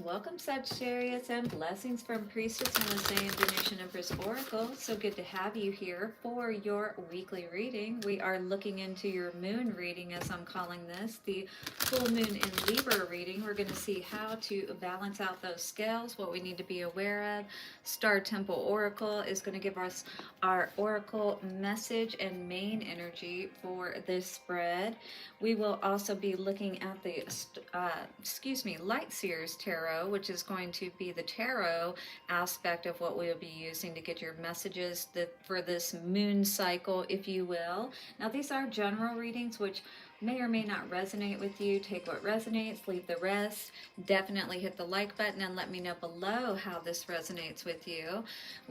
welcome Sagittarius, and blessings from Priestess Melissa and Venusian Empress Oracle. So good to have you here for your weekly reading. We are looking into your moon reading, as I'm calling this, the full moon in Libra reading. We're going to see how to balance out those scales, what we need to be aware of. Star Temple Oracle is going to give us our oracle message and main energy for this spread. We will also be looking at the Light Seers Tarot, which is going to be the tarot aspect of what we'll be using to get your messages for this moon cycle, if you will. Now, these are general readings, which may or may not resonate with you. Take what resonates, leave the rest. Definitely hit the like button and let me know below how this resonates with you.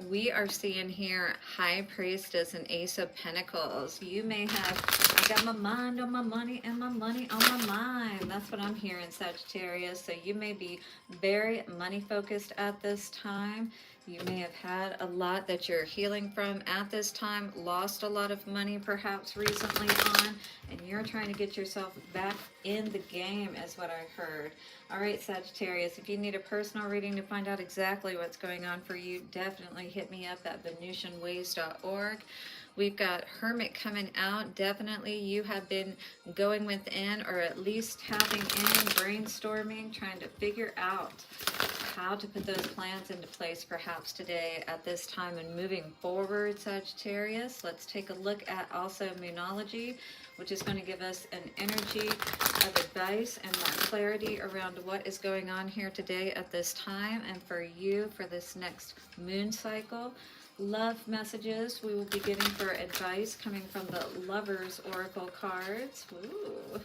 We are seeing here High Priestess and Ace of Pentacles. You may have, I got my mind on my money and my money on my mind. That's what I'm hearing, Sagittarius. So you may be very money focused at this time. You may have had a lot that you're healing from at this time, lost a lot of money perhaps recently on, and you're trying to get yourself back in the game, is what I heard. All right, Sagittarius, if you need a personal reading to find out exactly what's going on for you, definitely hit me up at VenusianWays.org. We've got Hermit coming out. Definitely you have been going within, or at least tapping in, brainstorming, trying to figure out how to put those plans into place perhaps today at this time and moving forward, Sagittarius. Let's take a look at also Moonology, which is going to give us an energy of advice and more clarity around what is going on here today at this time and for you for this next moon cycle. Love messages we will be getting for advice coming from the Lovers Oracle cards. Ooh.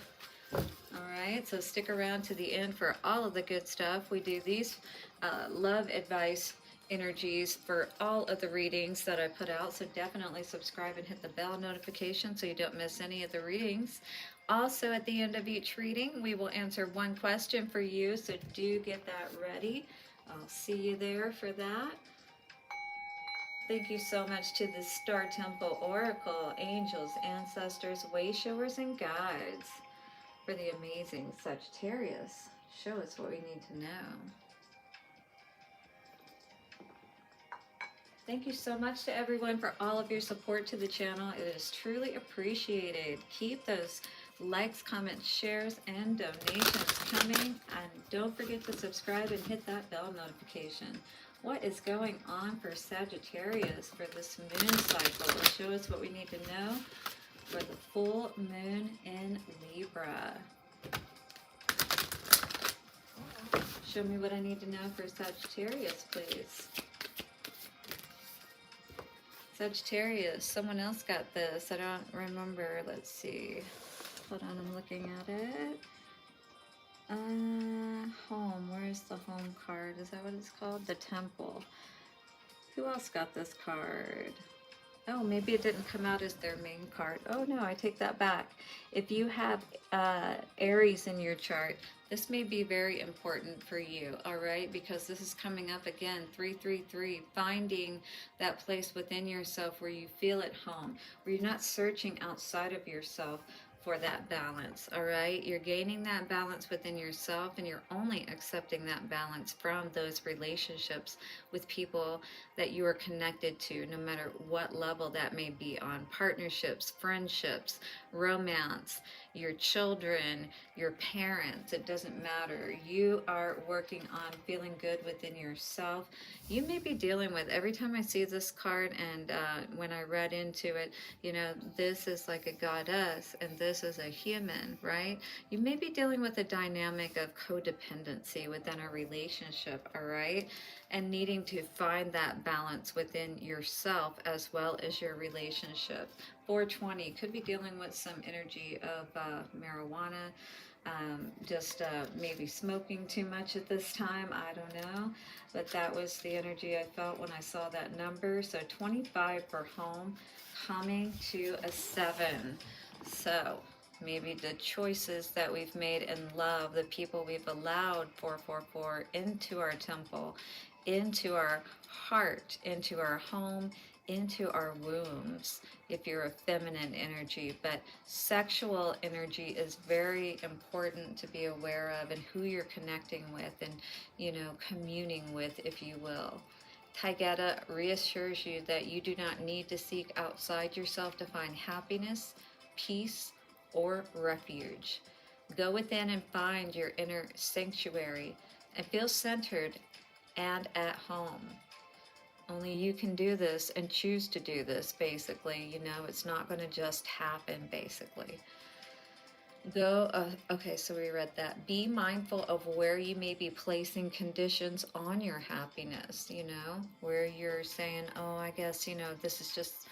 All right, so stick around to the end for all of the good stuff. We do these love advice energies for all of the readings that I put out, so definitely subscribe and hit the bell notification so you don't miss any of the readings. Also, at the end of each reading, we will answer one question for you, so do get that ready. I'll see you there for that. Thank you so much to the Star Temple Oracle, angels, ancestors, way showers, and guides for the amazing Sagittarius. Show us what we need to know. Thank you so much to everyone for all of your support to the channel. It is truly appreciated. Keep those likes, comments, shares, and donations coming. And don't forget to subscribe and hit that bell notification. What is going on for Sagittarius for this moon cycle? Show us what we need to know for the full moon in Libra. Show me what I need to know for Sagittarius, please. Sagittarius, someone else got this. I don't remember. Let's see. Hold on, I'm looking at it. Home. Where's the home card? Is that what it's called? The Temple. Who else got this card? Oh, maybe it didn't come out as their main card. Oh no, I take that back. If you have Aries in your chart, this may be very important for you, all right? Because this is coming up again, 333, finding that place within yourself where you feel at home, where you're not searching outside of yourself for that balance, all right? You're gaining that balance within yourself, and you're only accepting that balance from those relationships with people that you are connected to, no matter what level that may be on. Partnerships, friendships, romance, your children, your parents, it doesn't matter. You are working on feeling good within yourself. You may be dealing with, every time I see this card and when I read into it, you know, this is like a goddess and this is a human, right? You may be dealing with a dynamic of codependency within a relationship, all right? And needing to find that balance within yourself as well as your relationship. 420 could be dealing with some energy of marijuana, maybe smoking too much at this time. I don't know, but that was the energy I felt when I saw that number. So 25 for home, coming to a 7. So maybe the choices that we've made in love, the people we've allowed 444 into our temple, into our heart, into our home, into our wombs, if you're a feminine energy. But sexual energy is very important to be aware of, and who you're connecting with and, communing with, if you will. Taigeta reassures you that you do not need to seek outside yourself to find happiness, peace, or refuge. Go within and find your inner sanctuary and feel centered and at home. Only you can do this and choose to do this, basically. It's not going to just happen, basically. Okay, so we read that. Be mindful of where you may be placing conditions on your happiness, where you're saying, oh, I guess, this is just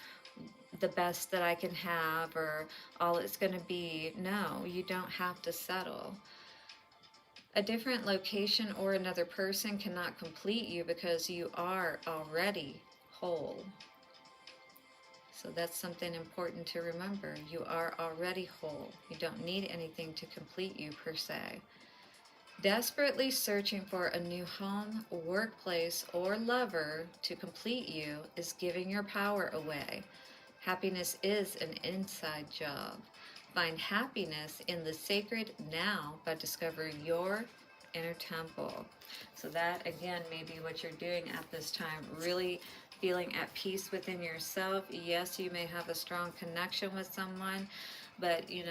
the best that I can have, or all it's going to be. No, you don't have to settle. A different location or another person cannot complete you because you are already whole. So that's something important to remember. You are already whole. You don't need anything to complete you, per se. Desperately searching for a new home, workplace, or lover to complete you is giving your power away. Happiness is an inside job. Find happiness in the sacred now by discovering your inner temple. So that, again, may be what you're doing at this time. Really feeling at peace within yourself. Yes, you may have a strong connection with someone, but you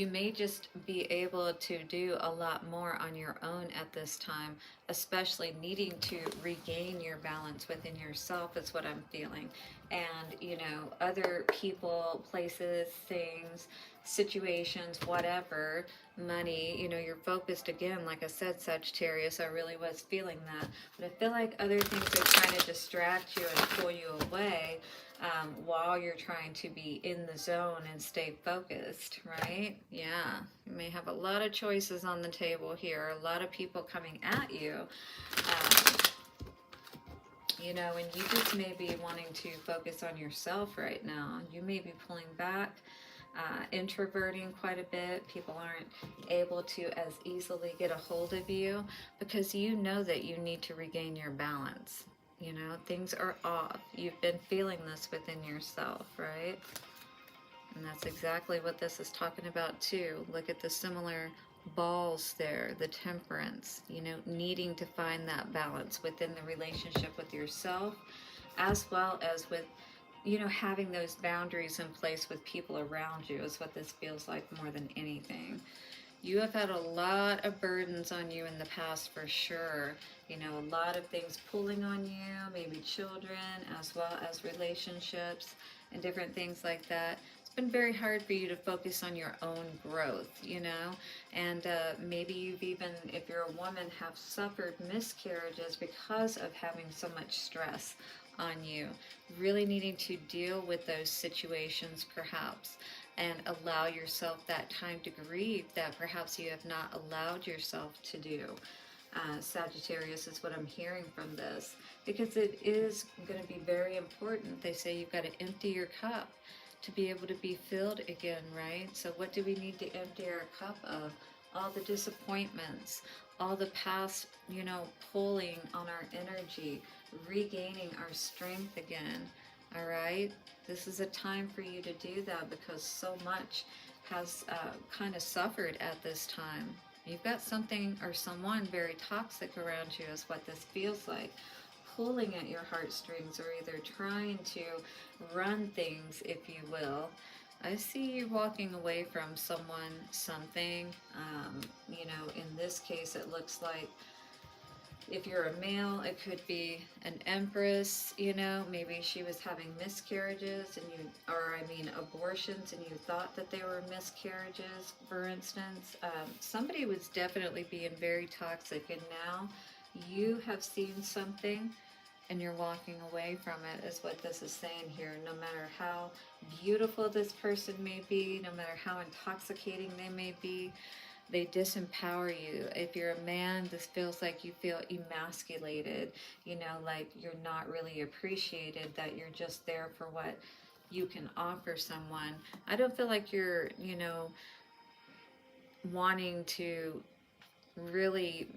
may just be able to do a lot more on your own at this time, especially needing to regain your balance within yourself is what I'm feeling. And, other people, places, things, situations, whatever, money, you're focused again, like I said, Sagittarius, I really was feeling that. But I feel like other things are trying to distract you and pull you away while you're trying to be in the zone and stay focused, right? Yeah, you may have a lot of choices on the table here, a lot of people coming at you. And you just may be wanting to focus on yourself right now. You may be pulling back, introverting quite a bit. People aren't able to as easily get a hold of you because you know that you need to regain your balance. Things are off. You've been feeling this within yourself, right? And that's exactly what this is talking about too. Look at the similar balls there, the temperance, needing to find that balance within the relationship with yourself, as well as with, having those boundaries in place with people around you is what this feels like more than anything. You have had a lot of burdens on you in the past, for sure. A lot of things pulling on you, maybe children, as well as relationships and different things like that. It's been very hard for you to focus on your own growth, and maybe you've even, if you're a woman, have suffered miscarriages because of having so much stress on you. Really needing to deal with those situations, perhaps, and allow yourself that time to grieve that perhaps you have not allowed yourself to do. Sagittarius is what I'm hearing from this, because it is going to be very important. They say you've got to empty your cup to be able to be filled again, right? So what do we need to empty our cup of? All the disappointments, all the past, pulling on our energy, regaining our strength again, all right? This is a time for you to do that because so much has kind of suffered at this time. You've got something or someone very toxic around you is what this feels like, pulling at your heartstrings, or either trying to run things, if you will. I see you walking away from someone, something. In this case, it looks like if you're a male, it could be an empress, maybe she was having miscarriages abortions, and you thought that they were miscarriages, for instance. Somebody was definitely being very toxic, and now you have seen something and you're walking away from it, is what this is saying here. No matter how beautiful this person may be, no matter how intoxicating they may be, they disempower you. If you're a man, this feels like you feel emasculated, like you're not really appreciated, that you're just there for what you can offer someone. I don't feel like you're, wanting to really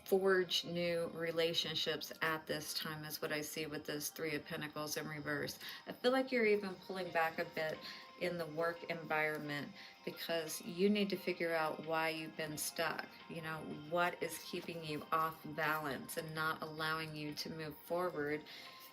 forge new relationships at this time is what I see with this Three of Pentacles in reverse. I feel like you're even pulling back a bit in the work environment because you need to figure out why you've been stuck. You know, what is keeping you off balance and not allowing you to move forward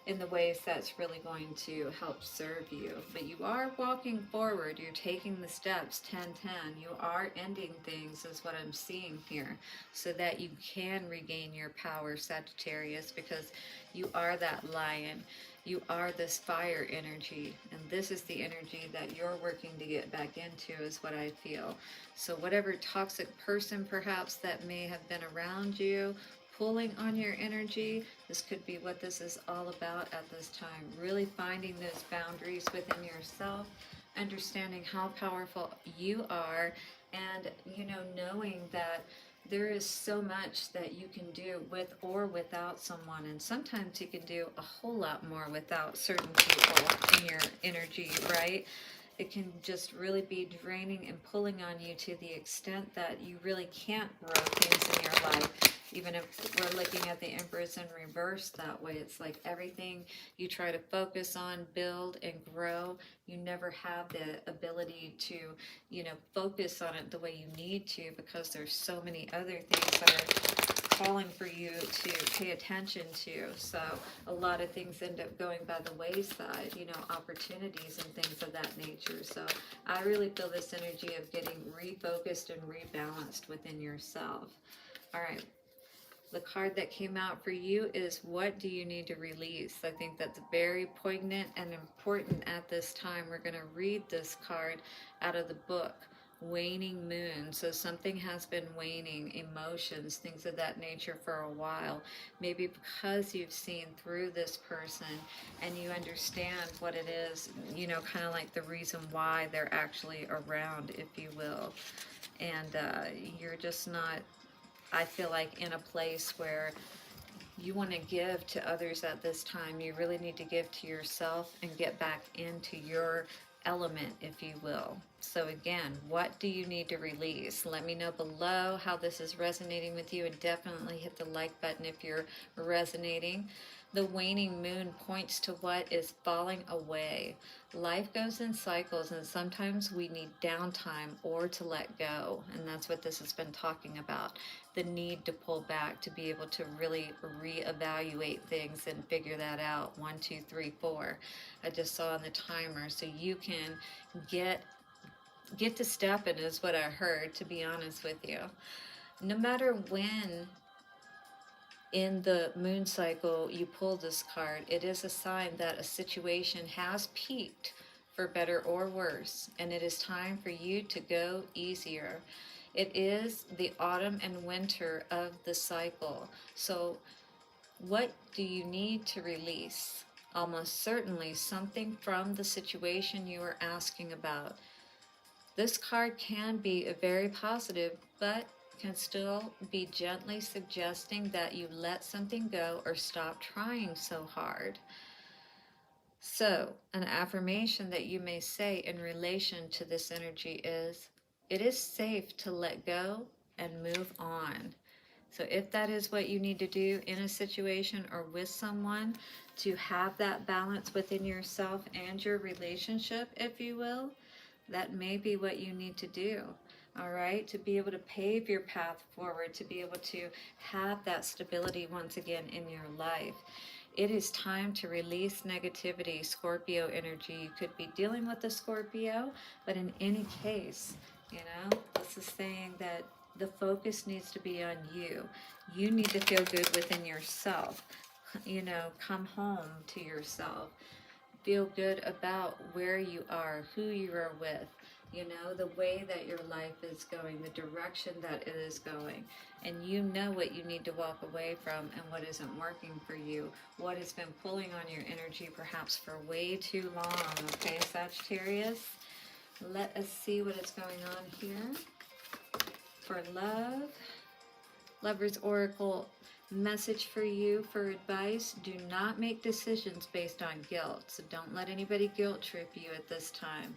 in the ways that's really going to help serve you. But you are walking forward, you're taking the steps, 10-10. You are ending things is what I'm seeing here, so that you can regain your power, Sagittarius, because you are that lion. You are this fire energy, and this is the energy that you're working to get back into is what I feel. So whatever toxic person perhaps that may have been around you, pulling on your energy, this could be what this is all about at this time. Really finding those boundaries within yourself, understanding how powerful you are, and, you know, knowing that there is so much that you can do with or without someone, and sometimes you can do a whole lot more without certain people in your energy, right? It can just really be draining and pulling on you to the extent that you really can't grow things in your life. Even if we're looking at the Empress in reverse that way, it's like everything you try to focus on, build, and grow, you never have the ability to, you know, focus on it the way you need to because there's so many other things that are calling for you to pay attention to. So a lot of things end up going by the wayside, you know, opportunities and things of that nature. So I really feel this energy of getting refocused and rebalanced within yourself. All right. The card that came out for you is what do you need to release? I think that's very poignant and important at this time. We're going to read this card out of the book, Waning Moon. So something has been waning, emotions, things of that nature for a while. Maybe because you've seen through this person and you understand what it is, you know, kind of like the reason why they're actually around, if you will. And you're just not, I feel like, in a place where you want to give to others at this time. You really need to give to yourself and get back into your element, if you will. So again, what do you need to release? Let me know below how this is resonating with you, and definitely hit the like button if you're resonating. The waning moon points to what is falling away. Life goes in cycles, and sometimes we need downtime or to let go. And that's what this has been talking about. The need to pull back, to be able to really reevaluate things and figure that out. 1, 2, 3, 4. I just saw on the timer. So you can get to stepping is what I heard, to be honest with you. No matter when in the moon cycle you pull this card, it is a sign that a situation has peaked, for better or worse, and it is time for you to go easier. It is the autumn and winter of the cycle. So what do you need to release? Almost certainly something from the situation you are asking about. This card can be a very positive, but can still be gently suggesting that you let something go or stop trying so hard. So, an affirmation that you may say in relation to this energy is, it is safe to let go and move on. So if that is what you need to do in a situation or with someone, to have that balance within yourself and your relationship, if you will, that may be what you need to do. All right, to be able to pave your path forward, to be able to have that stability once again in your life. It is time to release negativity, Scorpio energy. You could be dealing with a Scorpio, but in any case, you know, this is saying that the focus needs to be on you. You need to feel good within yourself. You know, come home to yourself. Feel good about where you are, who you are with, you know, the way that your life is going, the direction that it is going. And you know what you need to walk away from and what isn't working for you, what has been pulling on your energy perhaps for way too long. Okay, Sagittarius, let us see what is going on here for love. Lover's Oracle message for you for advice: do not make decisions based on guilt. So don't let anybody guilt trip you at this time,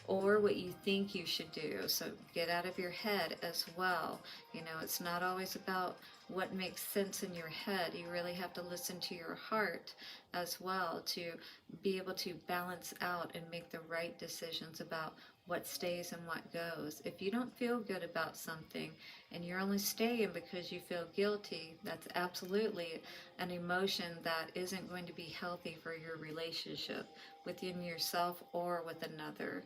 or what you think you should do. So get out of your head as well. You know, it's not always about what makes sense in your head. You really have to listen to your heart as well to be able to balance out and make the right decisions about what stays and what goes. If you don't feel good about something and you're only staying because you feel guilty, that's absolutely an emotion that isn't going to be healthy for your relationship within yourself or with another.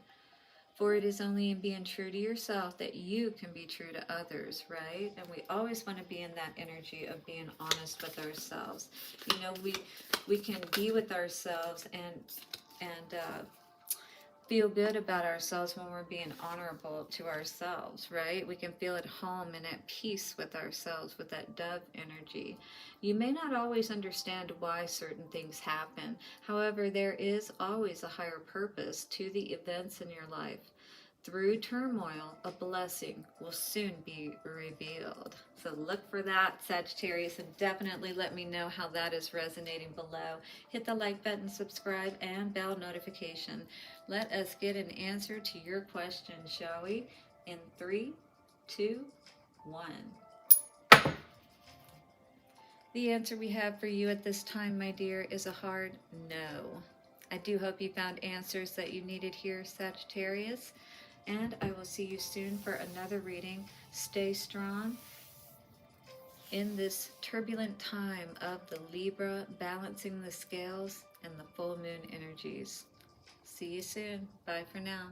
For it is only in being true to yourself that you can be true to others, right? And we always want to be in that energy of being honest with ourselves. You know, we can be with ourselves and feel good about ourselves when we're being honorable to ourselves, right? We can feel at home and at peace with ourselves with that dove energy. You may not always understand why certain things happen. However, there is always a higher purpose to the events in your life. Through turmoil, a blessing will soon be revealed. So look for that, Sagittarius, and definitely let me know how that is resonating below. Hit the like button, subscribe, and bell notification. Let us get an answer to your question, shall we? In 3, 2, 1. The answer we have for you at this time, my dear, is a hard no. I do hope you found answers that you needed here, Sagittarius. And I will see you soon for another reading. Stay strong in this turbulent time of the Libra balancing the scales and the full moon energies. See you soon. Bye for now.